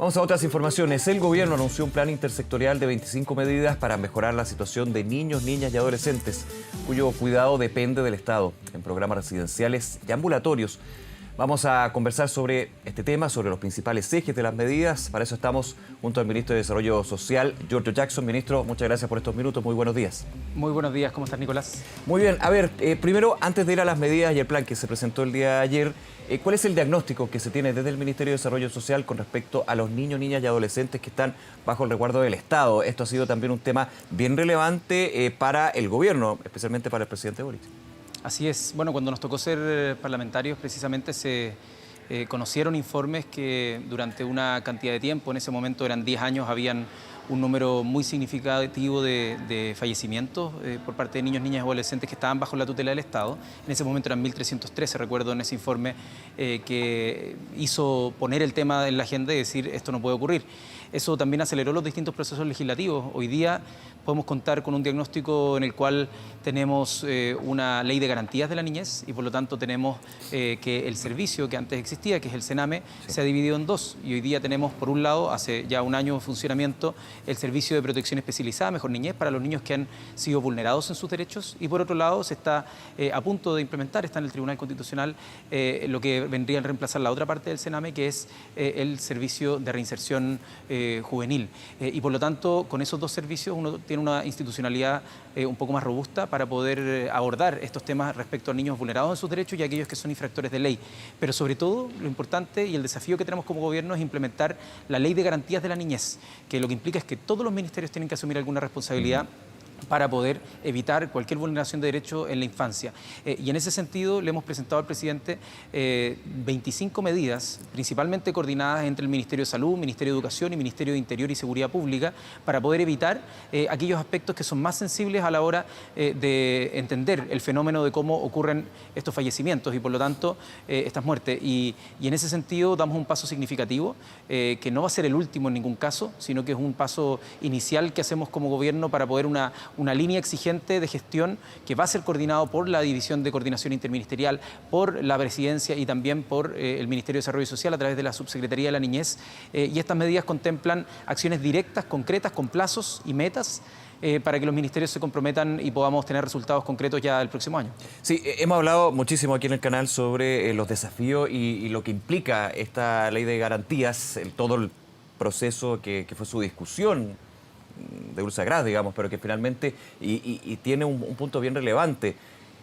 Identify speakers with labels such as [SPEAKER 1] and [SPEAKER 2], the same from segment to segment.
[SPEAKER 1] Vamos a otras informaciones. El gobierno anunció un plan intersectorial de 25 medidas para mejorar la situación de niños, niñas y adolescentes, cuyo cuidado depende del Estado, en programas residenciales y ambulatorios. Vamos a conversar sobre este tema, sobre los principales ejes de las medidas. Para eso estamos junto al ministro de Desarrollo Social, Giorgio Jackson. Ministro, muchas gracias por estos minutos. Muy buenos días.
[SPEAKER 2] Muy buenos días. ¿Cómo estás, Nicolás?
[SPEAKER 1] Muy bien. A ver, primero, antes de ir a las medidas y el plan que se presentó el día de ayer, ¿cuál es el diagnóstico que se tiene desde el Ministerio de Desarrollo Social con respecto a los niños, niñas y adolescentes que están bajo el resguardo del Estado? Esto ha sido también un tema bien relevante para el gobierno, especialmente para el presidente Boric.
[SPEAKER 2] Así es. Bueno, cuando nos tocó ser parlamentarios, precisamente se conocieron informes que durante una cantidad de tiempo, en ese momento eran 10 años, habían un número muy significativo de fallecimientos por parte de niños, niñas y adolescentes que estaban bajo la tutela del Estado. En ese momento eran 1.313, recuerdo en ese informe, que hizo poner el tema en la agenda y decir esto no puede ocurrir. Eso también aceleró los distintos procesos legislativos. Hoy día podemos contar con un diagnóstico en el cual tenemos una ley de garantías de la niñez y por lo tanto tenemos que el servicio que antes existía, que es el CENAME, se ha dividido en dos. Y hoy día tenemos, por un lado, hace ya un año de funcionamiento, el servicio de protección especializada, Mejor Niñez, para los niños que han sido vulnerados en sus derechos. Y por otro lado, se está a punto de implementar, está en el Tribunal Constitucional, lo que vendría a reemplazar la otra parte del CENAME, que es el servicio de reinserción juvenil. Y por lo tanto, con esos dos servicios uno tiene una institucionalidad un poco más robusta para poder abordar estos temas respecto a niños vulnerados en sus derechos y a aquellos que son infractores de ley. Pero sobre todo, lo importante y el desafío que tenemos como gobierno es implementar la Ley de Garantías de la Niñez, que lo que implica es que todos los ministerios tienen que asumir alguna responsabilidad para poder evitar cualquier vulneración de derechos en la infancia. Y en ese sentido le hemos presentado al presidente 25 medidas, principalmente coordinadas entre el Ministerio de Salud, Ministerio de Educación y Ministerio de Interior y Seguridad Pública, para poder evitar aquellos aspectos que son más sensibles a la hora de entender el fenómeno de cómo ocurren estos fallecimientos y por lo tanto estas muertes. Y en ese sentido damos un paso significativo, que no va a ser el último en ningún caso, sino que es un paso inicial que hacemos como gobierno para poder una línea exigente de gestión que va a ser coordinado por la División de Coordinación Interministerial, por la Presidencia y también por el Ministerio de Desarrollo Social a través de la Subsecretaría de la Niñez. Y estas medidas contemplan acciones directas, concretas, con plazos y metas para que los ministerios se comprometan y podamos tener resultados concretos ya el próximo año.
[SPEAKER 1] Sí, hemos hablado muchísimo aquí en el canal sobre los desafíos y lo que implica esta ley de garantías, todo el proceso que fue su discusión de Ursa Gras, digamos, pero que finalmente y tiene un punto bien relevante.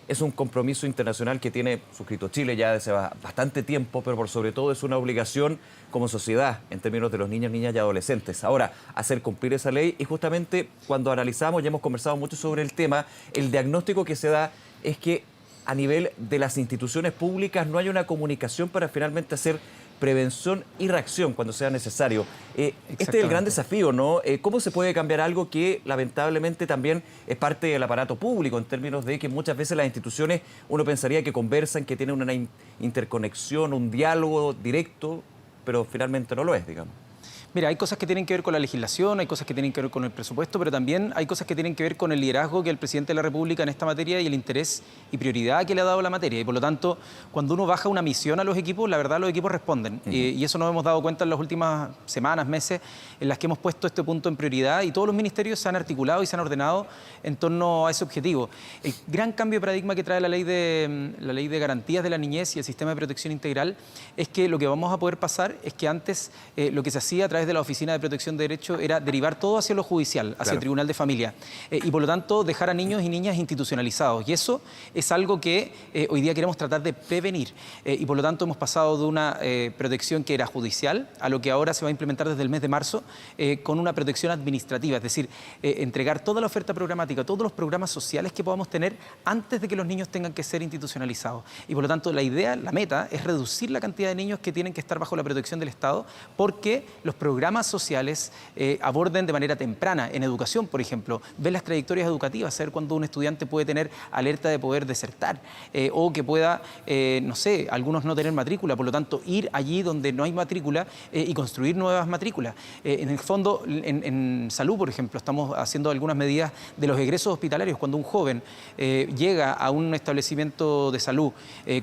[SPEAKER 1] Es un compromiso internacional que tiene suscrito Chile ya desde bastante tiempo, pero por sobre todo es una obligación como sociedad en términos de los niños, niñas y adolescentes. Ahora, hacer cumplir esa ley y justamente cuando analizamos, ya hemos conversado mucho sobre el tema, el diagnóstico que se da es que a nivel de las instituciones públicas no hay una comunicación para finalmente hacer prevención y reacción cuando sea necesario. Este es el gran desafío, ¿no? ¿Cómo se puede cambiar algo que lamentablemente también es parte del aparato público en términos de que muchas veces las instituciones uno pensaría que conversan, que tienen una interconexión, un diálogo directo, pero finalmente no lo es, digamos?
[SPEAKER 2] Mira, hay cosas que tienen que ver con la legislación, hay cosas que tienen que ver con el presupuesto, pero también hay cosas que tienen que ver con el liderazgo que el presidente de la República en esta materia y el interés y prioridad que le ha dado la materia. Y por lo tanto, cuando uno baja una misión a los equipos, la verdad los equipos responden. Y eso nos hemos dado cuenta en las últimas semanas, meses, en las que hemos puesto este punto en prioridad y todos los ministerios se han articulado y se han ordenado en torno a ese objetivo. El gran cambio de paradigma que trae la ley de garantías de la niñez y el sistema de protección integral es que lo que vamos a poder pasar es que antes lo que se hacía a través de la Oficina de Protección de Derechos era derivar todo hacia lo judicial, hacia el Tribunal de Familia y por lo tanto dejar a niños y niñas institucionalizados y eso es algo que hoy día queremos tratar de prevenir y por lo tanto hemos pasado de una protección que era judicial a lo que ahora se va a implementar desde el mes de marzo con una protección administrativa, es decir, entregar toda la oferta programática, todos los programas sociales que podamos tener antes de que los niños tengan que ser institucionalizados y por lo tanto la idea, la meta es reducir la cantidad de niños que tienen que estar bajo la protección del Estado porque los programas sociales aborden de manera temprana, en educación, por ejemplo, ver las trayectorias educativas, saber cuándo un estudiante puede tener alerta de poder desertar o que pueda, no sé, algunos no tener matrícula, por lo tanto, ir allí donde no hay matrícula y construir nuevas matrículas. En el fondo, en salud, por ejemplo, estamos haciendo algunas medidas de los egresos hospitalarios. Cuando un joven llega a un establecimiento de salud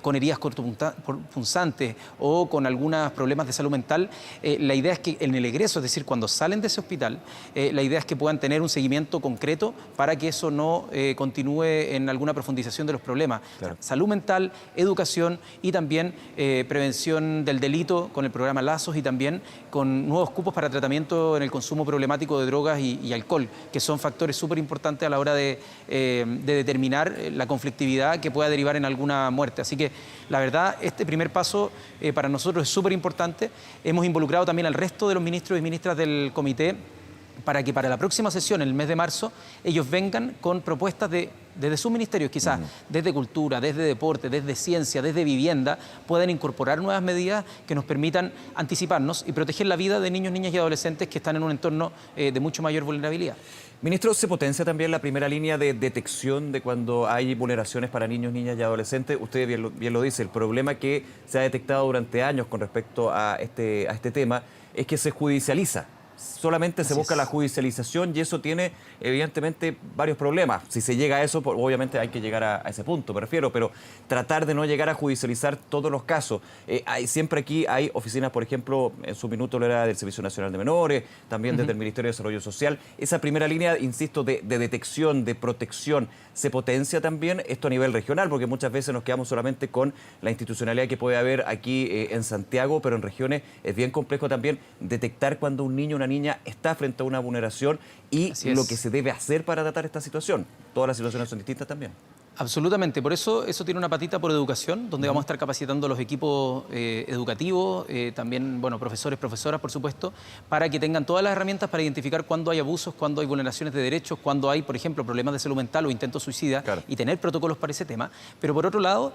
[SPEAKER 2] con heridas cortopunzantes o con algunos problemas de salud mental, la idea es que en el egreso, es decir, cuando salen de ese hospital, la idea es que puedan tener un seguimiento concreto para que eso no continúe en alguna profundización de los problemas.
[SPEAKER 1] Claro.
[SPEAKER 2] Salud mental, educación y también prevención del delito con el programa Lazos y también con nuevos cupos para tratamiento en el consumo problemático de drogas y alcohol, que son factores súper importantes a la hora de determinar la conflictividad que pueda derivar en alguna muerte. Así que la verdad, este primer paso para nosotros es súper importante. Hemos involucrado también al resto de los ministros y ministras del comité para que para la próxima sesión, en el mes de marzo, ellos vengan con propuestas desde sus ministerios, quizás desde cultura, desde deporte, desde ciencia, desde vivienda, puedan incorporar nuevas medidas que nos permitan anticiparnos y proteger la vida de niños, niñas y adolescentes que están en un entorno de mucho mayor vulnerabilidad.
[SPEAKER 1] Ministro, ¿se potencia también la primera línea de detección de cuando hay vulneraciones para niños, niñas y adolescentes? Usted bien lo dice, el problema que se ha detectado durante años con respecto a este tema es que se judicializa. Solamente se busca la judicialización y eso tiene evidentemente varios problemas. Si se llega a eso, obviamente hay que llegar a ese punto, me refiero, pero tratar de no llegar a judicializar todos los casos. Siempre aquí hay oficinas, por ejemplo, en su minuto lo era del Servicio Nacional de Menores, también desde el Ministerio de Desarrollo Social. Esa primera línea, insisto, de detección, de protección, se potencia también esto a nivel regional, porque muchas veces nos quedamos solamente con la institucionalidad que puede haber aquí en Santiago, pero en regiones es bien complejo también detectar cuando un niño o una niña está frente a una vulneración y lo que se debe hacer para tratar esta situación. Todas las situaciones son distintas también.
[SPEAKER 2] Absolutamente, por eso tiene una patita por educación, donde vamos a estar capacitando a los equipos educativos, también profesores, profesoras, por supuesto, para que tengan todas las herramientas para identificar cuándo hay abusos, cuándo hay vulneraciones de derechos, cuándo hay, por ejemplo, problemas de salud mental o intentos suicidas, y tener protocolos para ese tema. Pero por otro lado,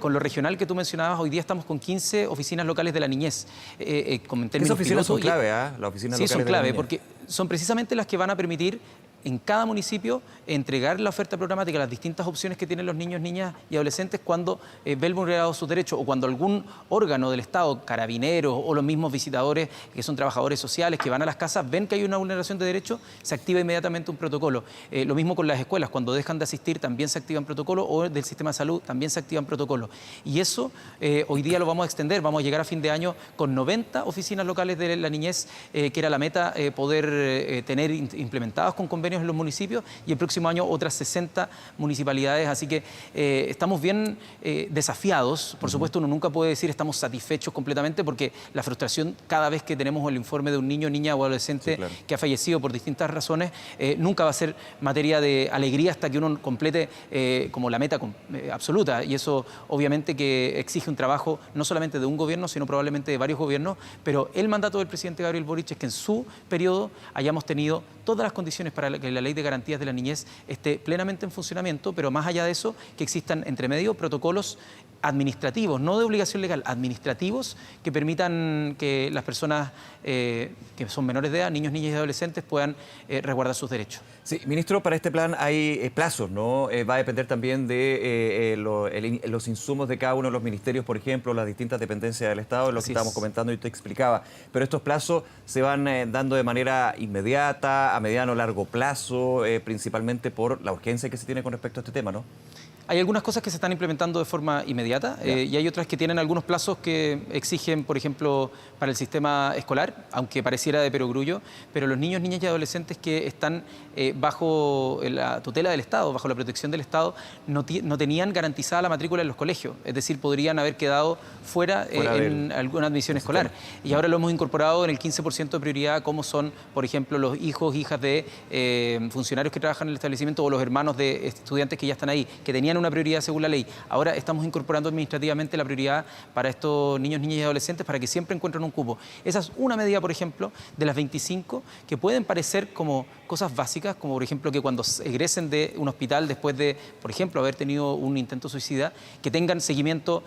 [SPEAKER 2] con lo regional que tú mencionabas, hoy día estamos con 15 oficinas locales de la niñez.
[SPEAKER 1] Esas oficinas son clave, ¿ah? Las oficinas locales
[SPEAKER 2] son clave,
[SPEAKER 1] de la niñez.
[SPEAKER 2] porque son precisamente las que van a permitir en cada municipio entregar la oferta programática, las distintas opciones que tienen los niños, niñas y adolescentes cuando ven vulnerados sus derechos o cuando algún órgano del Estado, carabineros o los mismos visitadores que son trabajadores sociales que van a las casas, ven que hay una vulneración de derechos, se activa inmediatamente un protocolo. Lo mismo con las escuelas, cuando dejan de asistir también se activan protocolos o del sistema de salud también se activan protocolos. Y eso hoy día lo vamos a extender, vamos a llegar a fin de año con 90 oficinas locales de la niñez, que era la meta poder tener implementadas con convenios en los municipios y el próximo año otras 60 municipalidades, así que estamos bien desafiados. Por supuesto, uno nunca puede decir estamos satisfechos completamente porque la frustración cada vez que tenemos el informe de un niño, niña o adolescente que ha fallecido por distintas razones, nunca va a ser materia de alegría hasta que uno complete como la meta absoluta, y eso obviamente que exige un trabajo no solamente de un gobierno, sino probablemente de varios gobiernos, pero el mandato del presidente Gabriel Boric es que en su periodo hayamos tenido todas las condiciones para que la Ley de Garantías de la Niñez esté plenamente en funcionamiento, pero más allá de eso, que existan entre medio protocolos administrativos, no de obligación legal, administrativos, que permitan que las personas que son menores de edad, niños, niñas y adolescentes, puedan resguardar sus derechos.
[SPEAKER 1] Sí, ministro, para este plan hay plazos, ¿no? Va a depender también de los insumos de cada uno de los ministerios, por ejemplo, las distintas dependencias del Estado, lo que estábamos comentando y te explicaba. Pero estos plazos se van dando de manera inmediata, a mediano o largo plazo, principalmente por la urgencia que se tiene con respecto a este tema, ¿no?
[SPEAKER 2] Hay algunas cosas que se están implementando de forma inmediata y hay otras que tienen algunos plazos que exigen, por ejemplo, para el sistema escolar, aunque pareciera de perogrullo, pero los niños, niñas y adolescentes que están bajo la tutela del Estado, bajo la protección del Estado, no tenían garantizada la matrícula en los colegios, es decir, podrían haber quedado fuera en alguna admisión escolar. Y ahora lo hemos incorporado en el 15% de prioridad, como son, por ejemplo, los hijos, hijas de funcionarios que trabajan en el establecimiento o los hermanos de estudiantes que ya están ahí, que tenían una prioridad según la ley. Ahora estamos incorporando administrativamente la prioridad para estos niños, niñas y adolescentes para que siempre encuentren un cupo. Esa es una medida, por ejemplo, de las 25 que pueden parecer como cosas básicas, como por ejemplo que cuando egresen de un hospital después de, por ejemplo, haber tenido un intento suicida, que tengan seguimiento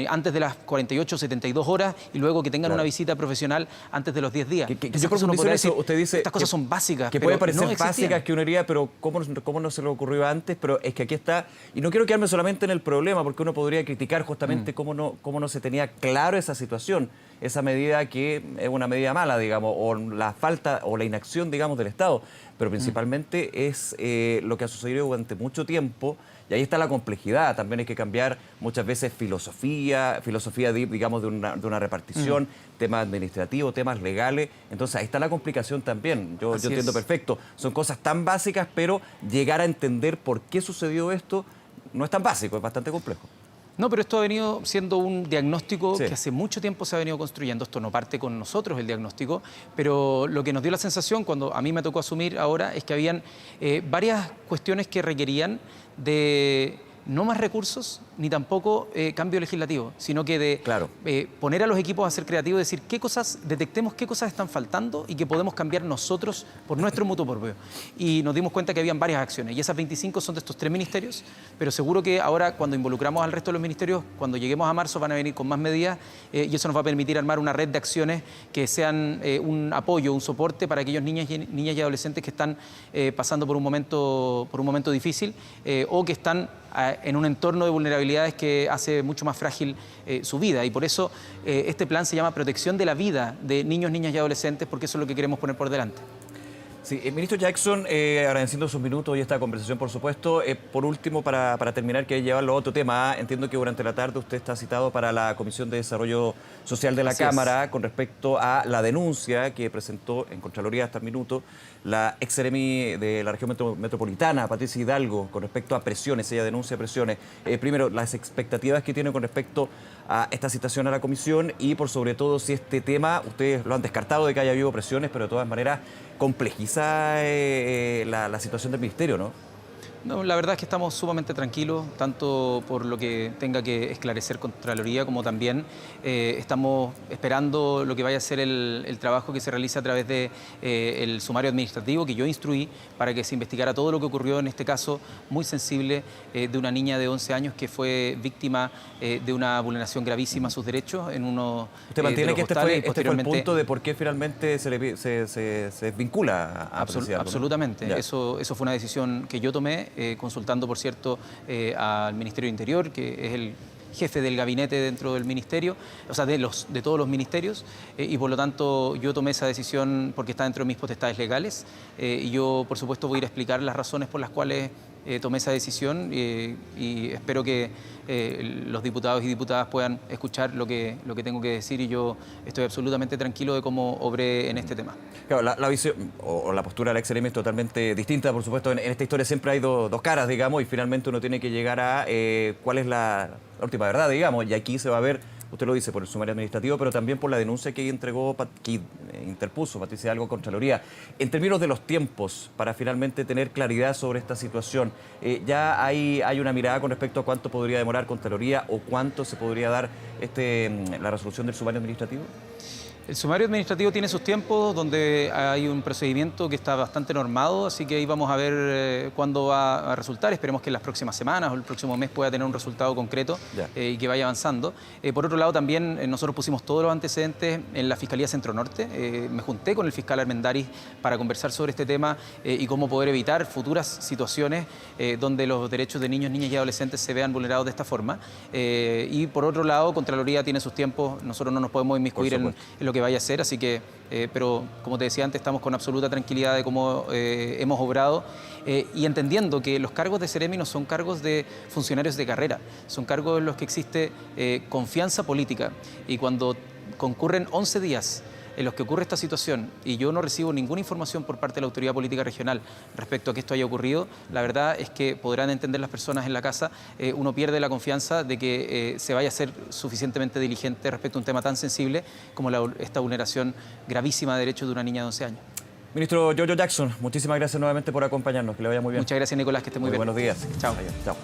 [SPEAKER 2] antes de las 48 o 72 horas y luego que tengan una visita profesional antes de los 10 días.
[SPEAKER 1] Yo por decir eso, usted dice
[SPEAKER 2] estas cosas son básicas.
[SPEAKER 1] Que puede parecer básicas, que uno diría, pero ¿cómo no se le ocurrió antes? Pero es que aquí está, y no quiero quedarme solamente en el problema, porque uno podría criticar justamente cómo no se tenía claro esa situación, esa medida que es una medida mala, digamos, o la falta o la inacción, digamos, del Estado, pero principalmente es lo que ha sucedido durante mucho tiempo Y ahí está la complejidad, también hay que cambiar muchas veces filosofía digamos, de una repartición, temas administrativos, temas legales. Entonces ahí está la complicación también. Yo entiendo perfecto. Son cosas tan básicas, pero llegar a entender por qué sucedió esto no es tan básico, es bastante complejo.
[SPEAKER 2] No, pero esto ha venido siendo un diagnóstico que hace mucho tiempo se ha venido construyendo. Esto no parte con nosotros, el diagnóstico, pero lo que nos dio la sensación cuando a mí me tocó asumir ahora es que habían varias cuestiones que requerían de no más recursos ni tampoco cambio legislativo, sino que de poner a los equipos a ser creativos, decir detectemos qué cosas están faltando y que podemos cambiar nosotros por nuestro mutuo propio. Y nos dimos cuenta que habían varias acciones y esas 25 son de estos 3 ministerios, pero seguro que ahora cuando involucramos al resto de los ministerios, cuando lleguemos a marzo van a venir con más medidas y eso nos va a permitir armar una red de acciones que sean un apoyo, un soporte para aquellos niñas y adolescentes que están pasando por un momento difícil o que están en un entorno de vulnerabilidades que hace mucho más frágil su vida. Y por eso este plan se llama Protección de la Vida de Niños, Niñas y Adolescentes, porque eso es lo que queremos poner por delante.
[SPEAKER 1] Sí, ministro Jackson, agradeciendo sus minutos y esta conversación, por supuesto. Por último, para terminar, que llevarlo a otro tema, entiendo que durante la tarde usted está citado para la Comisión de Desarrollo Social de la Cámara con respecto a la denuncia que presentó en Contraloría hasta el minuto la ex seremi de la región metropolitana, Patricia Hidalgo, con respecto a presiones. Ella denuncia presiones. Primero, las expectativas que tiene con respecto a esta citación a la comisión y, por sobre todo, si este tema, ustedes lo han descartado de que haya habido presiones, pero de todas maneras complejiza la situación del ministerio, ¿no?
[SPEAKER 2] No, la verdad es que estamos sumamente tranquilos, tanto por lo que tenga que esclarecer Contraloría, como también estamos esperando lo que vaya a ser el trabajo que se realiza a través del sumario administrativo que yo instruí para que se investigara todo lo que ocurrió en este caso muy sensible de una niña de 11 años que fue víctima de una vulneración gravísima a sus derechos en uno
[SPEAKER 1] ¿Usted mantiene que este fue el punto de por qué finalmente se desvincula a Patricia Hidalgo, ¿no?
[SPEAKER 2] Absolutamente. Eso fue una decisión que yo tomé, consultando, por cierto, al Ministerio del Interior, que es el jefe del gabinete dentro del ministerio, o sea, de todos los ministerios, y por lo tanto yo tomé esa decisión porque está dentro de mis potestades legales, y yo, por supuesto, voy a ir a explicar las razones por las cuales tomé esa decisión y espero que los diputados y diputadas puedan escuchar lo que tengo que decir y yo estoy absolutamente tranquilo de cómo obré en este tema.
[SPEAKER 1] Claro, la visión o la postura de la ex-seremi es totalmente distinta, por supuesto. En esta historia siempre hay dos caras, digamos, y finalmente uno tiene que llegar a cuál es la última verdad, digamos, y aquí se va a ver, usted lo dice, por el sumario administrativo, pero también por la denuncia que interpuso Patricia Hidalgo Contraloría. En términos de los tiempos, para finalmente tener claridad sobre esta situación, ¿ya hay una mirada con respecto a cuánto podría demorar Contraloría o cuánto se podría dar la resolución del sumario administrativo?
[SPEAKER 2] El sumario administrativo tiene sus tiempos, donde hay un procedimiento que está bastante normado, así que ahí vamos a ver cuándo va a resultar. Esperemos que en las próximas semanas o el próximo mes pueda tener un resultado concreto y que vaya avanzando. Por otro lado, también nosotros pusimos todos los antecedentes en la Fiscalía Centro Norte. Me junté con el fiscal Armendáriz para conversar sobre este tema y cómo poder evitar futuras situaciones donde los derechos de niños, niñas y adolescentes se vean vulnerados de esta forma. Y por otro lado, Contraloría tiene sus tiempos, nosotros no nos podemos inmiscuir en lo que vaya a ser, así que, pero como te decía antes, estamos con absoluta tranquilidad de cómo hemos obrado y entendiendo que los cargos de Seremi no son cargos de funcionarios de carrera, son cargos en los que existe confianza política y cuando concurren 11 días en los que ocurre esta situación y yo no recibo ninguna información por parte de la autoridad política regional respecto a que esto haya ocurrido, la verdad es que podrán entender las personas en la casa, uno pierde la confianza de que se vaya a ser suficientemente diligente respecto a un tema tan sensible como esta vulneración gravísima de derechos de una niña de 11 años.
[SPEAKER 1] Ministro Giorgio Jackson, muchísimas gracias nuevamente por acompañarnos, que le vaya muy bien.
[SPEAKER 2] Muchas gracias, Nicolás, que esté muy bien.
[SPEAKER 1] Buenos días.
[SPEAKER 2] Chao.
[SPEAKER 1] Chao.